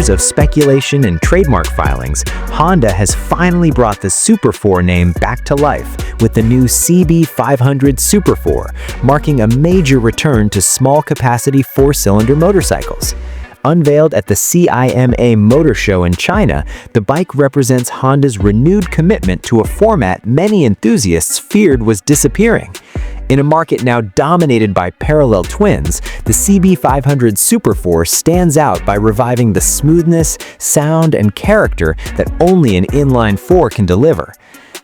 years of speculation and trademark filings, Honda has finally brought the Super 4 name back to life with the new CB500 Super 4, marking a major return to small-capacity four-cylinder motorcycles. Unveiled at the CIMA Motor Show in China, the bike represents Honda's renewed commitment to a format many enthusiasts feared was disappearing. In a market now dominated by parallel twins, the CB500 Super 4 stands out by reviving the smoothness, sound, and character that only an Inline-4 can deliver.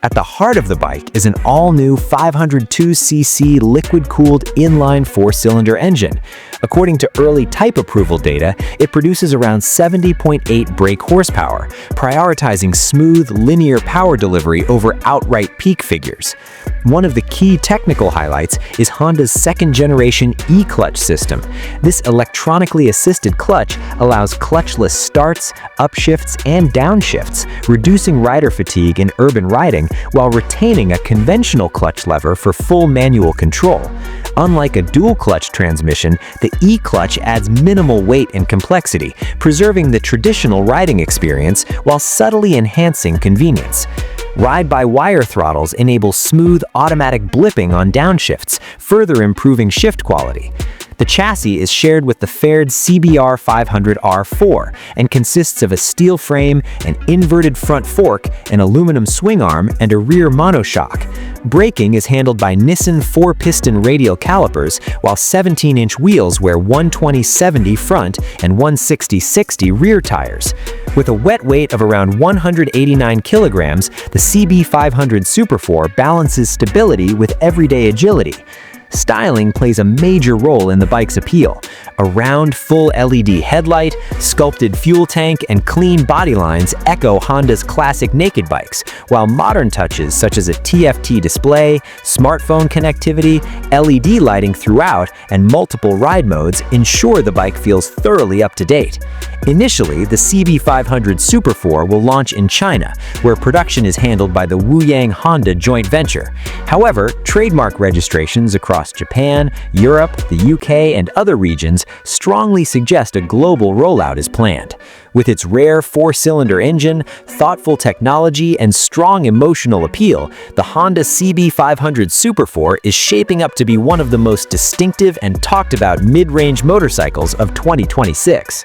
At the heart of the bike is an all-new 502cc liquid-cooled inline four-cylinder engine. According to early type approval data, it produces around 70.8 brake horsepower, prioritizing smooth, linear power delivery over outright peak figures. One of the key technical highlights is Honda's second-generation e-clutch system. This electronically assisted clutch allows clutchless starts, upshifts, and downshifts, reducing rider fatigue in urban riding while retaining a conventional clutch lever for full manual control. Unlike a dual-clutch transmission, the e-clutch adds minimal weight and complexity, preserving the traditional riding experience while subtly enhancing convenience. Ride-by-wire throttles enable smooth automatic blipping on downshifts, further improving shift quality. The chassis is shared with the Faird CBR500R4 and consists of a steel frame, an inverted front fork, an aluminum swing arm, and a rear monoshock. Braking is handled by Nissan 4-piston radial calipers, while 17-inch wheels wear 120/70 front and 160/60 rear tires. With a wet weight of around 189 kilograms, the CB500 Super 4 balances stability with everyday agility. Styling plays a major role in the bike's appeal. A round, full LED headlight, sculpted fuel tank, and clean body lines echo Honda's classic naked bikes, while modern touches such as a TFT display, smartphone connectivity, LED lighting throughout, and multiple ride modes ensure the bike feels thoroughly up to date. Initially, the CB500 Super 4 will launch in China, where production is handled by the Wuyang Honda joint venture. However, trademark registrations across Japan, Europe, the UK, and other regions strongly suggest a global rollout is planned. With its rare four-cylinder engine, thoughtful technology, and strong emotional appeal, the Honda CB500 Super 4 is shaping up to be one of the most distinctive and talked about mid-range motorcycles of 2026.